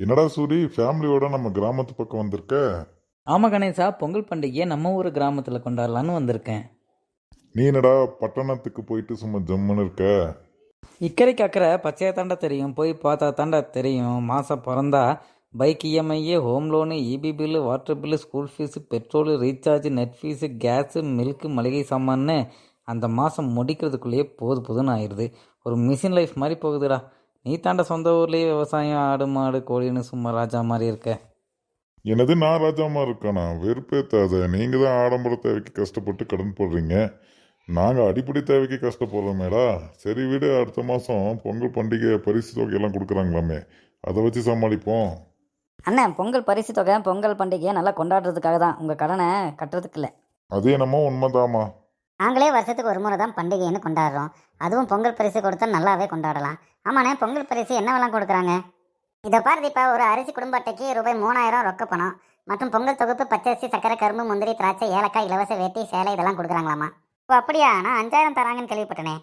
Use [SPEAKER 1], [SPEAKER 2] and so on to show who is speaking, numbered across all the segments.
[SPEAKER 1] என்னடா சூரி, ஃபேமிலியோட நம்ம கிராமத்து பக்கம் வந்திருக்க?
[SPEAKER 2] ஆமாம் கணேசா, பொங்கல் பண்டிகையை நம்ம ஊர் கிராமத்தில் கொண்டாடலான்னு வந்திருக்கேன்.
[SPEAKER 1] நீ என்னடா பட்டணத்துக்கு போயிட்டு சும்மா ஜம்முன்னு இருக்க?
[SPEAKER 2] இக்கரைக்கு அக்கறை பச்சையா தாண்டா தெரியும், போய் பார்த்தா தாண்டா தெரியும். மாதம் பிறந்தா bike EMI, home loan, EB bill, water bill, school fees, petrol, recharge, net fees, gas, milk, மளிகை சாமான்னு அந்த மாதம் முடிக்கிறதுக்குள்ளேயே போதுன்னு ஆயிடுது. ஒரு மிஷின் லைஃப் மாதிரி போகுதுடா. நீ தாண்டா சொந்த ஊர்லேயே விவசாயம், ஆடு மாடு கோழின்னு சும்மா ராஜா மாதிரி இருக்க.
[SPEAKER 1] என்னது, நான் ராஜாமா இருக்கானா? வெறுப்பேத்தாத. நீங்க தான் ஆடம்பர தேவைக்கு கஷ்டப்பட்டு கடன் போடுறீங்க. நாங்க அடிப்படை தேவைக்கு கஷ்டப்படுறோமேடா. சரி விடு, அடுத்த மாசம் பொங்கல் பண்டிகை பரிசு தொகையெல்லாம் கொடுக்குறாங்களாமே, அதை வச்சு சமாளிப்போம்.
[SPEAKER 3] அண்ணன், பொங்கல் பரிசு தொகை பொங்கல் பண்டிகையை நல்லா கொண்டாடுறதுக்காக தான், உங்கள் கடனை கட்டுறதுக்கு இல்லை.
[SPEAKER 1] அது என்னமோ உண்மைதாமா.
[SPEAKER 4] நாங்களே வருஷத்துக்கு ஒரு முறை தான் பண்டிகைன்னு கொண்டாடுறோம். அதுவும் பொங்கல் பரிசு கொடுத்தா நல்லாவே கொண்டாடலாம். ஆமாண்ணே, பொங்கல் பரிசு என்னவெல்லாம் கொடுக்குறாங்க? இதை பாரு தீபா, ஒரு அரிசி குடும்ப அட்டைக்கு ரூபாய் 3000 ரொக்க பணம் மற்றும் பொங்கல் தொகுப்பு பச்சரிசி, சக்கரை, கரும்பு, முந்திரி, திராட்சை, ஏலக்காய், இலவச வேட்டி, சேலை இதெல்லாம் கொடுக்குறாங்களாமா. ஓ அப்படியா? நான் 5000 தராங்கன்னு கேள்விப்பட்டனே.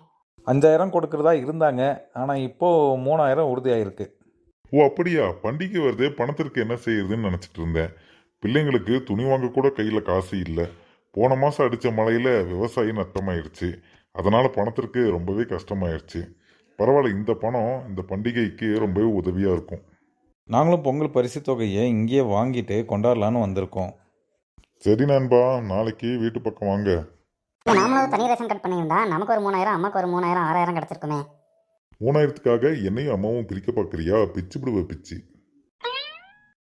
[SPEAKER 5] 5000 கொடுக்குறதா இருந்தாங்க, ஆனால் இப்போது 3000 உறுதியாயிருக்கு.
[SPEAKER 1] ஓ அப்படியா? பண்டிகை வருதே, பணத்திற்கு என்ன செய்யறதுன்னு நினச்சிட்டு இருந்தேன். பிள்ளைங்களுக்கு துணி வாங்க கூட கையில் காசு இல்லை. போன மாதம் அடித்த மழையில் விவசாயி நட்டமாயிருச்சு. அதனால் பணத்திற்கு ரொம்பவே கஷ்டமாயிருச்சு. பரவாயில்ல, இந்த பணம் இந்த பண்டிகைக்கு ரொம்பவே உதவியாக இருக்கும்.
[SPEAKER 5] நாங்களும் பொங்கல் பரிசு தொகையை இங்கேயே வாங்கிட்டு கொண்டாடலான்னு வந்திருக்கோம்.
[SPEAKER 1] சரி நண்பா, நாளைக்கு வீட்டு பக்கம் வாங்க.
[SPEAKER 4] நாமளும் தனி ரேஷன் கட் பண்ணியிருந்தா நமக்கு ஒரு 3000, அம்மாக்கு ஒரு 3000, 6000 கிடச்சிருக்குமே.
[SPEAKER 1] 3000த்துக்காக என்னையும் அம்மாவும் பிரிக்க பார்க்குறியா? பிச்சு பிடுவ பிச்சு.